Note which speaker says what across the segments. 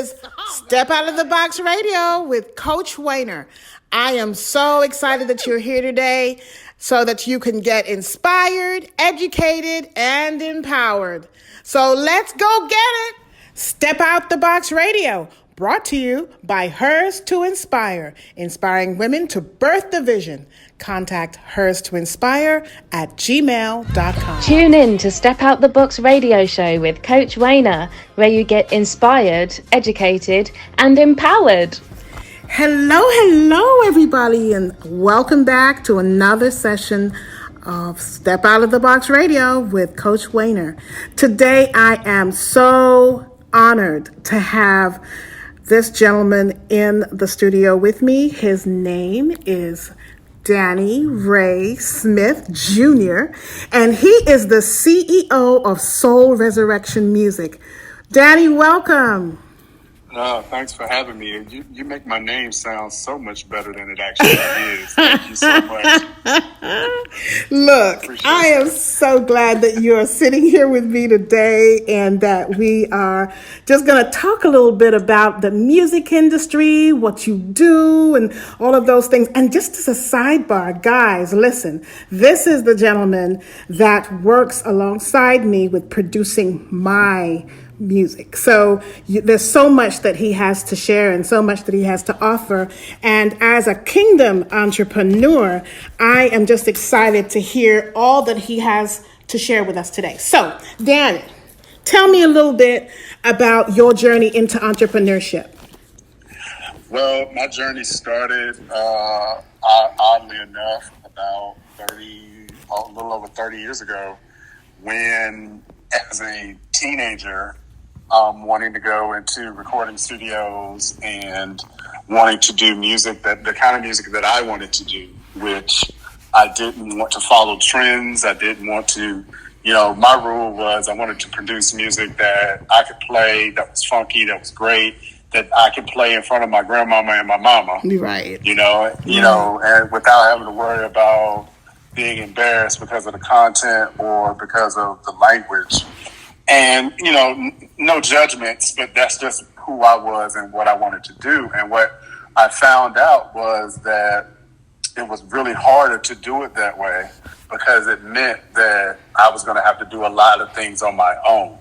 Speaker 1: is Step Out of the Box Radio with Coach Weiner. I am so excited that you're here today so that you can get inspired, educated, and empowered. So let's go get it. Step Out the Box Radio, brought to you by Hers to Inspire, inspiring women to birth the vision. Contact Hers to Inspire at gmail.com.
Speaker 2: Tune in to Step Out the Box radio show with Coach Weiner, where you get inspired, educated, and empowered.
Speaker 1: Hello, everybody, and welcome back to another session of Step Out of the Box Radio with Coach Weiner. Today, I am so honored to have this gentleman in the studio with me. His name is Danny Ray Smith Jr., and he is the CEO of Soul Resurrection Music. Danny, welcome.
Speaker 3: Thanks for having me. You make my name sound so much better than it actually is. Thank you so much.
Speaker 1: Look, I am so glad that you're sitting here with me today and that we are just going to talk a little bit about the music industry, what you do, and all of those things. And just as a sidebar, guys, listen, this is the gentleman that works alongside me with producing my music. So there's so much that he has to share and so much that he has to offer. And as a kingdom entrepreneur, I am just excited to hear all that he has to share with us today. So, Danny, tell me a little bit about your journey into entrepreneurship.
Speaker 3: Well, my journey started, oddly enough, about a little over 30 years ago, when, as a teenager, wanting to go into recording studios and wanting to do music, the kind of music that I wanted to do, which I didn't want to follow trends. I didn't want to, my rule was I wanted to produce music that I could play, that was funky, that was great, that I could play in front of my grandmama and my mama.
Speaker 1: Right.
Speaker 3: And without having to worry about being embarrassed because of the content or because of the language. And, no judgments, but that's just who I was and what I wanted to do. And what I found out was that it was really harder to do it that way because it meant that I was going to have to do a lot of things on my own.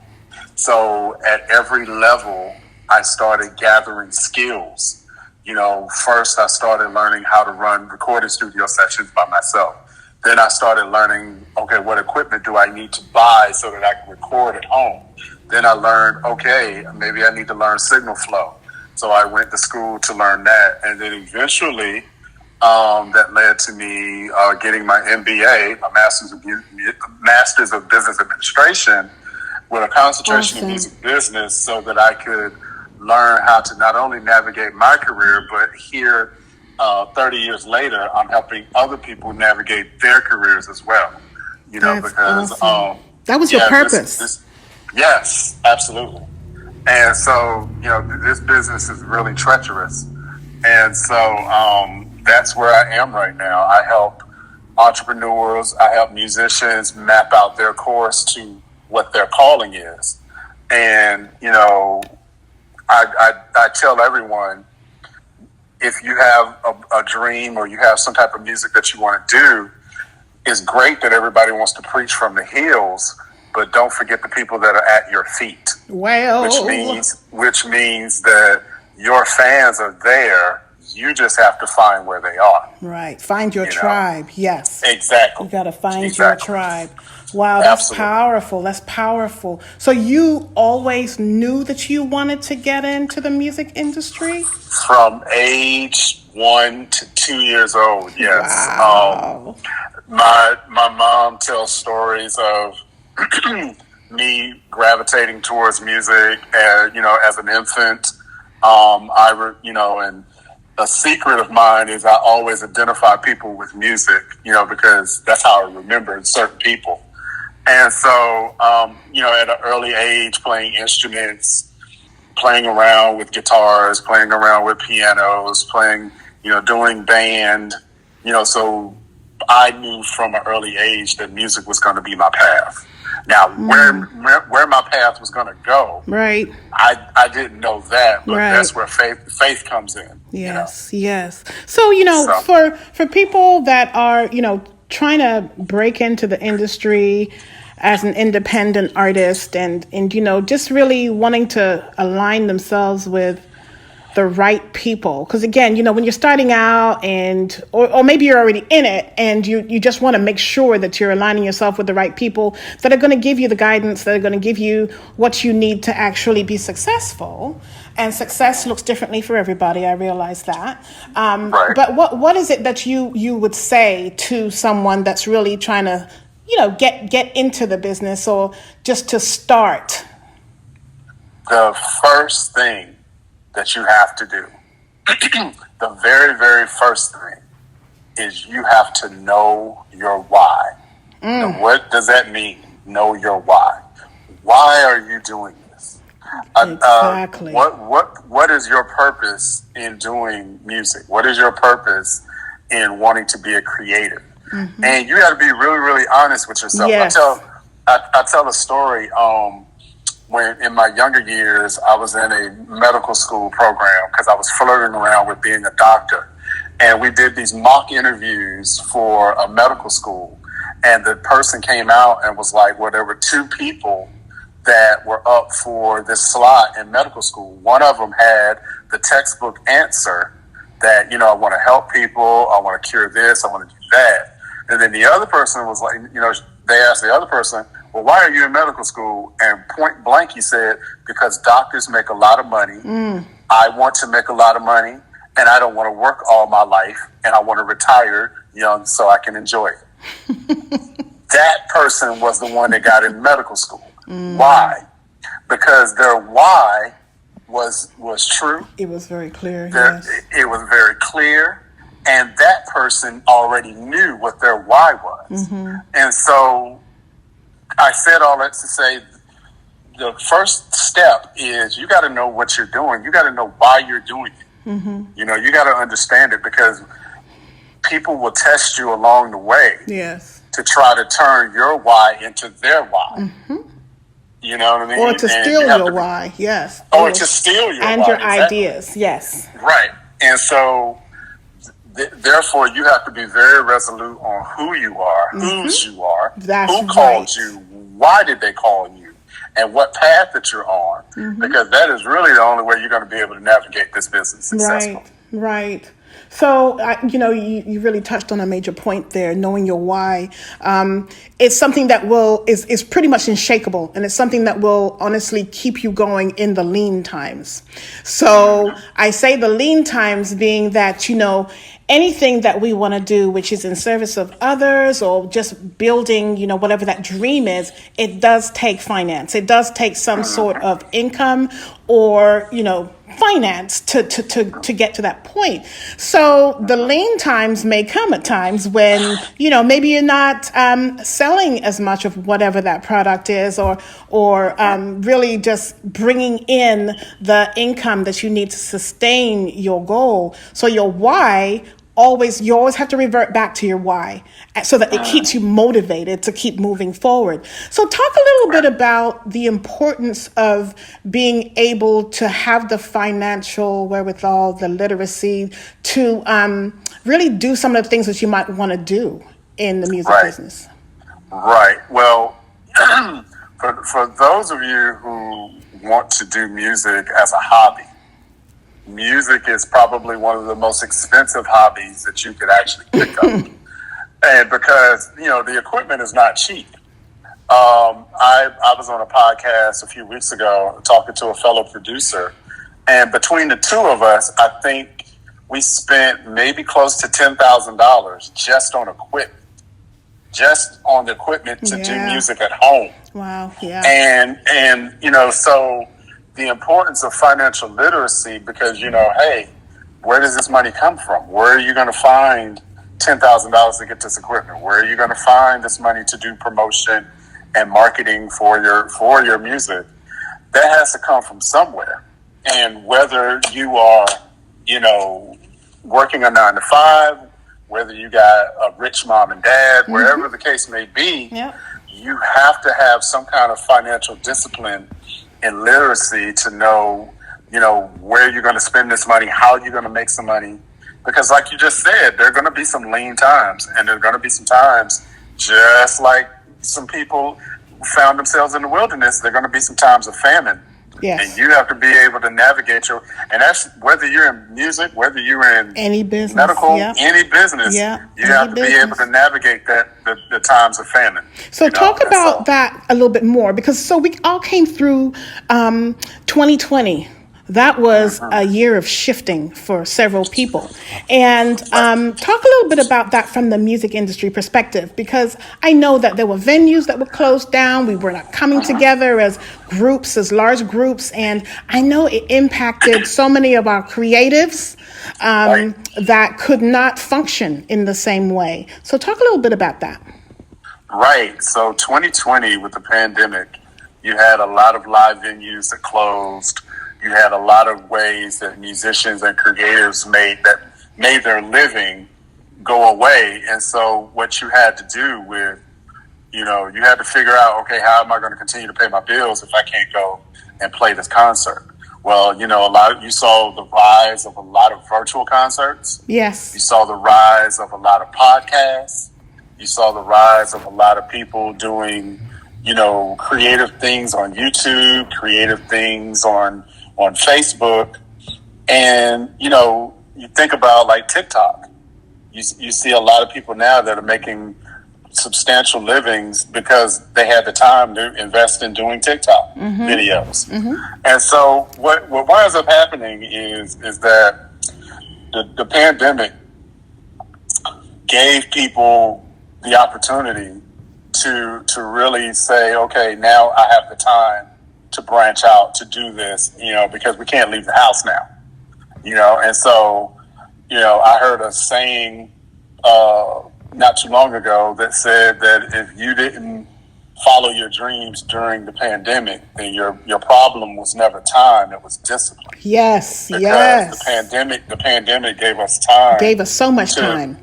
Speaker 3: So at every level, I started gathering skills. First I started learning how to run recording studio sessions by myself. Then I started learning, okay, what equipment do I need to buy so that I can record at home? Then I learned, okay, maybe I need to learn signal flow. So I went to school to learn that. And then eventually that led to me getting my MBA, my Master's of Business Administration, with a concentration in music business so that I could learn how to not only navigate my career, but here 30 years later, I'm helping other people navigate their careers as well.
Speaker 1: That's
Speaker 3: because
Speaker 1: awesome. That was your purpose.
Speaker 3: Yes, absolutely. And so, this business is really treacherous. And so that's where I am right now. I help entrepreneurs, I help musicians map out their course to what their calling is. And, I tell everyone, if you have a dream or you have some type of music that you want to do, it's great that everybody wants to preach from the hills, but don't forget the people that are at your feet.
Speaker 1: Well,
Speaker 3: which means that your fans are there. You just have to find where they are.
Speaker 1: Right. Find your tribe. Yes.
Speaker 3: Exactly.
Speaker 1: You got to find your tribe. Wow, that's powerful. That's powerful. So you always knew that you wanted to get into the music industry?
Speaker 3: From age 1 to 2 years old, yes.
Speaker 1: Wow.
Speaker 3: My mom tells stories of me gravitating towards music, as an infant. And a secret of mine is I always identify people with music, because that's how I remember certain people. And so, at an early age, playing instruments, playing around with guitars, playing around with pianos, doing band, so I knew from an early age that music was going to be my path. Now, where my path was going to go,
Speaker 1: Right.
Speaker 3: I didn't know that, but
Speaker 1: Right.
Speaker 3: that's where faith comes in.
Speaker 1: Yes, yes. So,
Speaker 3: So,
Speaker 1: for people that are, trying to break into the industry as an independent artist and just really wanting to align themselves with the right people, because again, when you're starting out or maybe you're already in it and you just want to make sure that you're aligning yourself with the right people that are going to give you the guidance, that are going to give you what you need to actually be successful. And success looks differently for everybody, I realize that.
Speaker 3: right.
Speaker 1: But what is it that you would say to someone that's really trying to get into the business or just to start?
Speaker 3: The first thing that you have to do, the very, very first thing, is you have to know your why. Now, what does that mean? Know your why. Why are you doing this?
Speaker 1: Exactly.
Speaker 3: What is your purpose in doing music? What is your purpose in wanting to be a creative? And you got to be really, really honest with yourself.
Speaker 1: Yes.
Speaker 3: I tell a story. When in my younger years, I was in a medical school program because I was flirting around with being a doctor. And we did these mock interviews for a medical school. And the person came out and was like, well, there were two people that were up for this slot in medical school. One of them had the textbook answer that, I want to help people, I want to cure this, I want to do that. And then the other person was like, they asked the other person, well, why are you in medical school? And point blank, he said, because doctors make a lot of money. I want to make a lot of money, and I don't want to work all my life, and I want to retire young so I can enjoy it. That person was the one that got in medical school. Why? Because their why was true.
Speaker 1: It was very clear. Yes.
Speaker 3: It was very clear. And that person already knew what their why was. And so I said all that to say the first step is you got to know what you're doing. You got to know why you're doing it. You got to understand it, because people will test you along the way.
Speaker 1: Yes.
Speaker 3: To try to turn your why into their why. You know what I mean?
Speaker 1: Or to steal your why. Yes.
Speaker 3: Or to steal your
Speaker 1: and
Speaker 3: why.
Speaker 1: your
Speaker 3: Exactly.
Speaker 1: ideas. Yes.
Speaker 3: Right. And so therefore, you have to be very resolute on who you are, whose you are, who called you, why did they call you, and what path that you're on. Because that is really the only way you're going to be able to navigate this business successfully.
Speaker 1: Right. So, you really touched on a major point there, knowing your why. It's something that is pretty much unshakable, and it's something that will honestly keep you going in the lean times. So I say the lean times being that, anything that we want to do, which is in service of others or just building, whatever that dream is, it does take finance. It does take some sort of income or, finance to get to that point. So the lean times may come at times when, maybe you're not selling as much of whatever that product is or really just bringing in the income that you need to sustain your goal. So your why, you always have to revert back to your why so that it keeps you motivated to keep moving forward. So talk a little bit about the importance of being able to have the financial wherewithal, the literacy to really do some of the things that you might want to do in the music business.
Speaker 3: Right. Well, for those of you who want to do music as a hobby, music is probably one of the most expensive hobbies that you could actually pick up. And because, the equipment is not cheap. I was on a podcast a few weeks ago talking to a fellow producer, and between the two of us, I think we spent maybe close to $10,000 just on equipment. Just on the equipment to do music at home.
Speaker 1: Wow, yeah.
Speaker 3: And so the importance of financial literacy, because, hey, where does this money come from? Where are you going to find $10,000 to get this equipment? Where are you going to find this money to do promotion and marketing for your music? That has to come from somewhere. And whether you are, working a 9-to-5, whether you got a rich mom and dad, wherever the case may be, you have to have some kind of financial discipline and literacy to know, where you're going to spend this money, how you're going to make some money. Because like you just said, there are going to be some lean times, and there are going to be some times, just like some people found themselves in the wilderness, there are going to be some times of famine.
Speaker 1: Yes.
Speaker 3: And you have to be able to navigate and that's whether you're in music, whether you're in
Speaker 1: any business,
Speaker 3: medical, any business, you have to be able to navigate the times of famine.
Speaker 1: So talk about that a little bit more, because we all came through 2020. That was a year of shifting for several people. And talk a little bit about that from the music industry perspective, because I know that there were venues that were closed down. We were not coming together as groups, as large groups. And I know it impacted so many of our creatives that could not function in the same way. So talk a little bit about that.
Speaker 3: Right. So 2020, with the pandemic, you had a lot of live venues that closed. You had a lot of ways that musicians and creatives made their living go away. And so what you had to do with, you had to figure out, okay, how am I going to continue to pay my bills if I can't go and play this concert? Well, you saw the rise of a lot of virtual concerts.
Speaker 1: Yes.
Speaker 3: You saw the rise of a lot of podcasts. You saw the rise of a lot of people doing, creative things on YouTube, creative things on Facebook. And, you think about like TikTok. You see a lot of people now that are making substantial livings because they had the time to invest in doing TikTok videos. And so what winds up happening is that the pandemic gave people the opportunity to really say, okay, now I have the time to branch out, to do this, because we can't leave the house now, and so, I heard a saying not too long ago that said that if you didn't follow your dreams during the pandemic, then your problem was never time, it was discipline.
Speaker 1: Yes,
Speaker 3: because
Speaker 1: yes.
Speaker 3: The pandemic gave us time.
Speaker 1: Gave us so much time.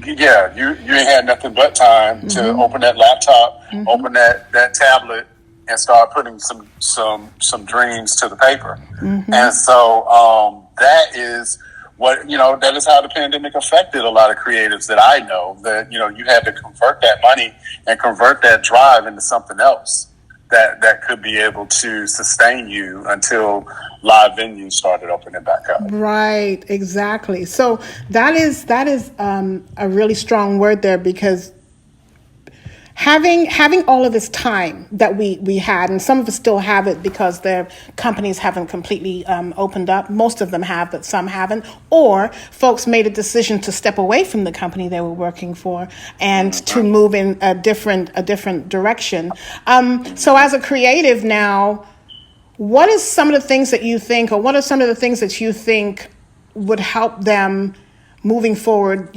Speaker 3: Yeah, you ain't had nothing but time to open that laptop, open that tablet, and start putting some dreams to the paper. And so that is that is how the pandemic affected a lot of creatives that I know, that, you had to convert that money and convert that drive into something else that could be able to sustain you until live venues started opening back up.
Speaker 1: Right, exactly. So that is a really strong word there, because having all of this time that we had, and some of us still have it because their companies haven't completely opened up. Most of them have, but some haven't. Or folks made a decision to step away from the company they were working for and to move in a different direction. So as a creative now, what is some of the things that you think, or what are some of the things that you think would help them moving forward,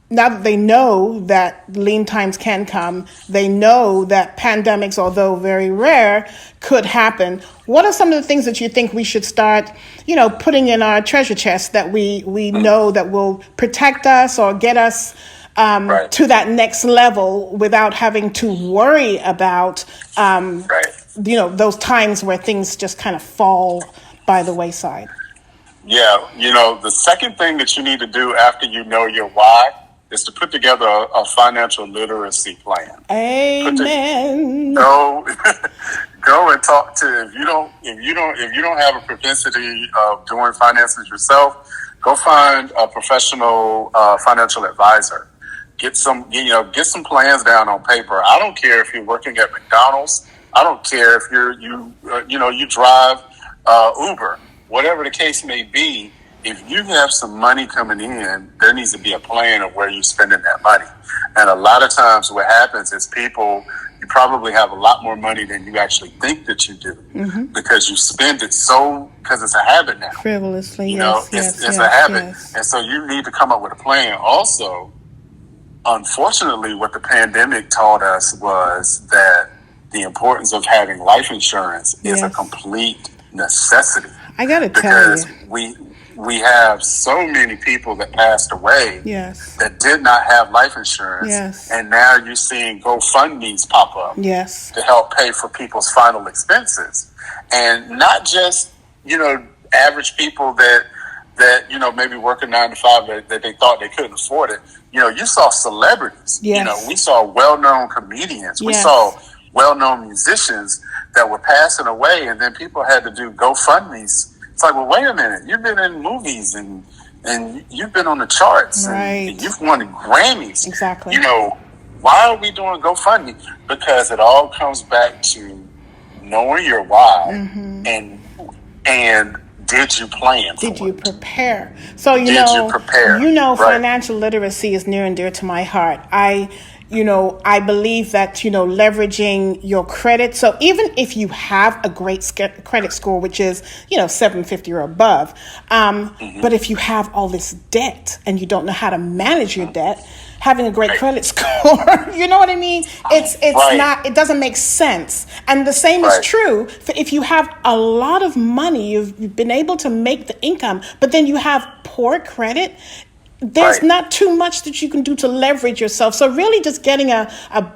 Speaker 1: now that they know that lean times can come, they know that pandemics, although very rare, could happen. What are some of the things that you think we should start, putting in our treasure chest that we know that will protect us or get us to that next level without having to worry about, those times where things just kind of fall by the wayside?
Speaker 3: Yeah, the second thing that you need to do after you know your why is to put together a financial literacy plan.
Speaker 1: Amen.
Speaker 3: Go and talk to, if you don't have a propensity of doing finances yourself, go find a professional financial advisor. Get some plans down on paper. I don't care if you're working at McDonald's. I don't care if you drive Uber. Whatever the case may be, if you have some money coming in, there needs to be a plan of where you're spending that money. And a lot of times what happens is you probably have a lot more money than you actually think that you do, because you spend it because it's a habit now.
Speaker 1: Frivolously,
Speaker 3: it's a habit. Yes. And so you need to come up with a plan. Also, unfortunately, what the pandemic taught us was that the importance of having life insurance is a complete necessity.
Speaker 1: I got to tell you.
Speaker 3: we have so many people that passed away
Speaker 1: Yes.
Speaker 3: that did not have life insurance.
Speaker 1: Yes.
Speaker 3: And now you're seeing GoFundMe's pop up
Speaker 1: Yes.
Speaker 3: to help pay for people's final expenses. And not just, average people that maybe work a 9 to 5 that they thought they couldn't afford it. You saw celebrities.
Speaker 1: Yes.
Speaker 3: We saw well-known comedians. We
Speaker 1: Yes.
Speaker 3: saw well-known musicians that were passing away, and then people had to do GoFundMe's. It's like, well, wait a minute. You've been in movies and you've been on the charts,
Speaker 1: right,
Speaker 3: and you've won Grammys.
Speaker 1: Exactly.
Speaker 3: Why are we doing GoFundMe? Because it all comes back to knowing your why, and did you plan for
Speaker 1: Did you
Speaker 3: it?
Speaker 1: prepare? So
Speaker 3: Did you prepare? Right.
Speaker 1: Financial literacy is near and dear to my heart. I believe that, leveraging your credit. So even if you have a great credit score, which is, 750 or above, but if you have all this debt and you don't know how to manage your debt, having a great credit score, you know what I mean? It's
Speaker 3: Right.
Speaker 1: not, it doesn't make sense. And the same is
Speaker 3: Right.
Speaker 1: true for if you have a lot of money, you've been able to make the income, but then you have poor credit. There's
Speaker 3: Right.
Speaker 1: not too much that you can do to leverage yourself. So really just getting a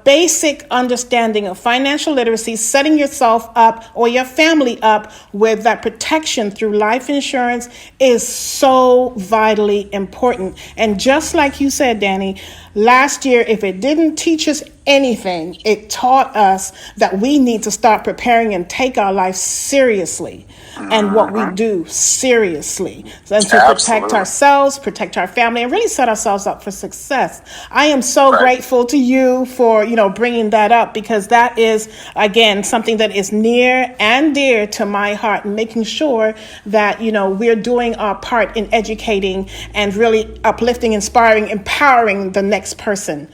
Speaker 1: basic understanding of financial literacy, setting yourself up or your family up with that protection through life insurance is so vitally important. And just like you said, Danny, last year, if it didn't teach us anything, it taught us that we need to start preparing and take our life seriously and what we do seriously, and to protect
Speaker 3: Absolutely.
Speaker 1: ourselves, protect our family, and really set ourselves up for success. I am so
Speaker 3: Right.
Speaker 1: grateful to you for bringing that up, because that is, again, something that is near and dear to my heart, and making sure that we're doing our part in educating and really uplifting, inspiring, empowering the next person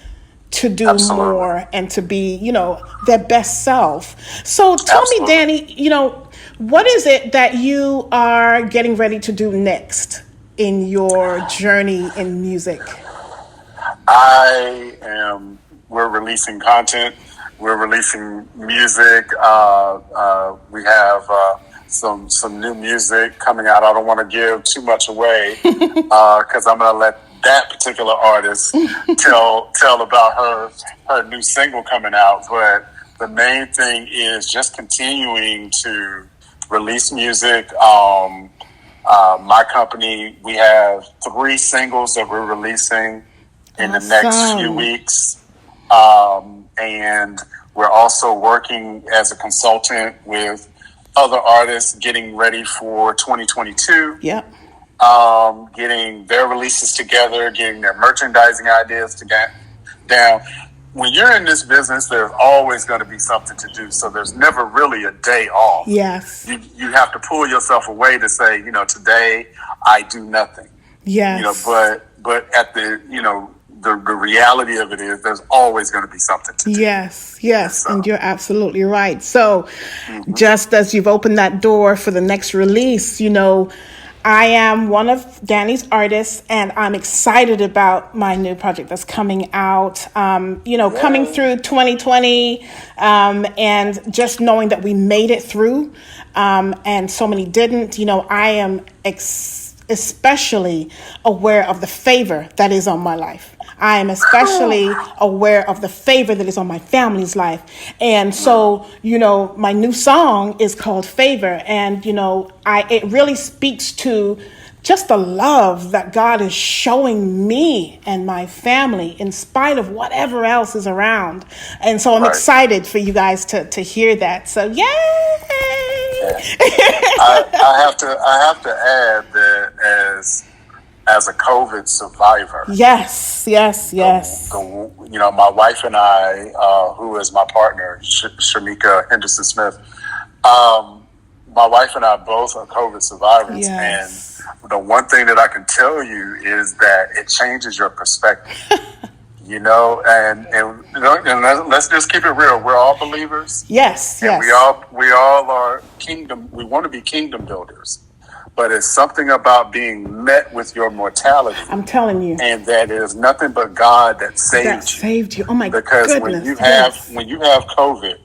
Speaker 1: to do
Speaker 3: Absolutely.
Speaker 1: more and to be, their best self. So tell me,
Speaker 3: Absolutely.
Speaker 1: Danny, what is it that you are getting ready to do next in your journey in music?
Speaker 3: We're releasing content. We're releasing music. We have some new music coming out. I don't want to give too much away because I'm going to let that particular artist tell about her new single coming out. But the main thing is just continuing to release music. My company, we have 3 singles that we're releasing in the next few weeks. And we're also working as a consultant with other artists getting ready for 2022.
Speaker 1: Yep.
Speaker 3: Getting their releases together, getting their merchandising ideas down. When you're in this business, there's always going to be something to do. So there's never really a day off.
Speaker 1: Yes.
Speaker 3: You have to pull yourself away to say, today I do nothing.
Speaker 1: Yes.
Speaker 3: But at the reality of it is there's always going to be something to do.
Speaker 1: Yes,
Speaker 3: So.
Speaker 1: and you're absolutely right. So just as you've opened that door for the next release, I am one of Danny's artists, and I'm excited about my new project that's coming out, coming through 2020, and just knowing that we made it through, and so many didn't. I am especially aware of the favor that is on my life. I am especially aware of the favor that is on my family's life. And so, my new song is called Favor. And, it really speaks to just the love that God is showing me and my family in spite of whatever else is around. And so I'm excited for you guys to hear that. So, yay!
Speaker 3: I have to add that as a COVID survivor.
Speaker 1: Yes.
Speaker 3: My wife and I, who is my partner, Shamika Henderson Smith, my wife and I both are COVID survivors.
Speaker 1: Yes.
Speaker 3: And the one thing that I can tell you is that it changes your perspective. And let's just keep it real. We're all believers.
Speaker 1: Yes.
Speaker 3: And we all are kingdom. We want to be kingdom builders. But it's something about being met with your mortality.
Speaker 1: I'm telling you.
Speaker 3: And that it is nothing but God that saved you.
Speaker 1: Oh my
Speaker 3: because
Speaker 1: goodness.
Speaker 3: when you have COVID,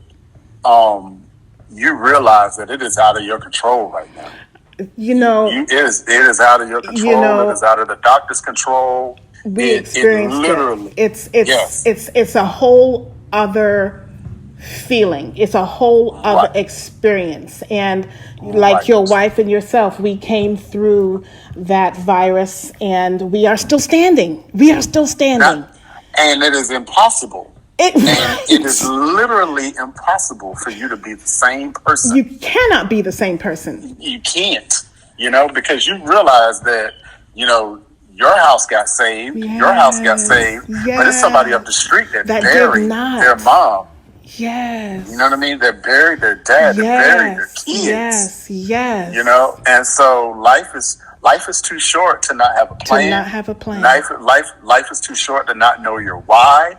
Speaker 3: you realize that it is out of your control right now. It is out of your control. It is out of the doctor's control.
Speaker 1: We
Speaker 3: It
Speaker 1: experienced it.
Speaker 3: literally,
Speaker 1: It's
Speaker 3: yes,
Speaker 1: it's a whole other feeling. It's a whole other
Speaker 3: right,
Speaker 1: experience. And like your
Speaker 3: right.
Speaker 1: wife and yourself, we came through that virus and we are still standing. We are still standing.
Speaker 3: Not, and it is impossible.
Speaker 1: It
Speaker 3: And it is
Speaker 1: right.
Speaker 3: literally impossible for you to be the same person.
Speaker 1: You cannot be the same person.
Speaker 3: You can't, because you realize that, your house got saved, your house got
Speaker 1: Yes.
Speaker 3: saved, but it's somebody up
Speaker 1: Yes.
Speaker 3: the street that
Speaker 1: That did
Speaker 3: buried their
Speaker 1: not.
Speaker 3: mom. You know what I
Speaker 1: Yes.
Speaker 3: mean? They buried their dad, they buried their
Speaker 1: Yes.
Speaker 3: kids,
Speaker 1: Yes. Yes.
Speaker 3: and so life is too short to not have a
Speaker 1: To not
Speaker 3: plan.
Speaker 1: have a plan.
Speaker 3: Life is too short to not know your why.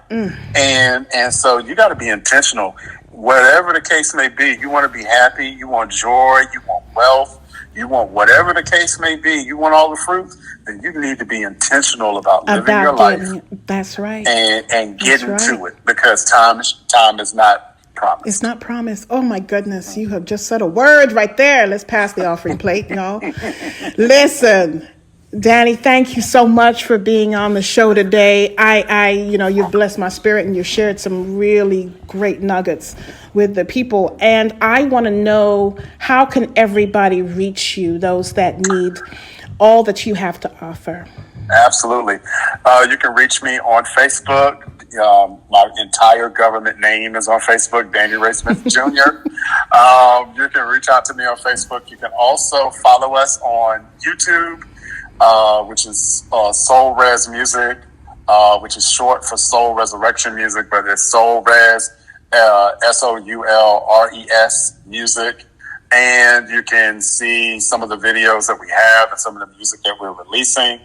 Speaker 3: And so you got to be intentional. Whatever the case may be, you want to be happy, you want joy, you want wealth, you want whatever the case may be, you want all the fruits, then you need to be intentional about living your
Speaker 1: About
Speaker 3: life
Speaker 1: getting it. That's right.
Speaker 3: and
Speaker 1: That's
Speaker 3: getting
Speaker 1: right.
Speaker 3: to it, because time is not
Speaker 1: It's
Speaker 3: promised.
Speaker 1: not promised. Oh my goodness, you have just said a word right there. Let's pass the offering plate, y'all. Listen, Danny, thank you so much for being on the show today. You've blessed my spirit and you've shared some really great nuggets with the people. And I want to know, how can everybody reach you, those that need all that you have to offer?
Speaker 3: Absolutely. You can reach me on Facebook. My entire government name is on Facebook, Danny Ray Smith Jr. You can reach out to me on Facebook. You can also follow us on YouTube, which is Soul Res Music, which is short for Soul Resurrection Music, but it's Soul Res, SOULRES Music. And you can see some of the videos that we have and some of the music that we're releasing.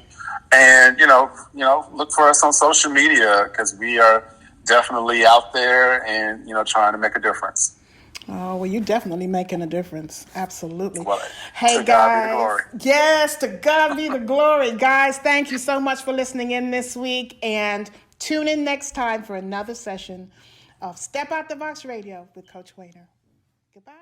Speaker 3: And look for us on social media, because we are definitely out there and trying to make a difference.
Speaker 1: Oh, well, you're definitely making a difference. Absolutely.
Speaker 3: Well,
Speaker 1: Hey,
Speaker 3: to God be the
Speaker 1: guys.
Speaker 3: glory.
Speaker 1: Yes, to God be the glory. Guys, thank you so much for listening in this week. And tune in next time for another session of Step Out the Box Radio with Coach Weiner. Goodbye.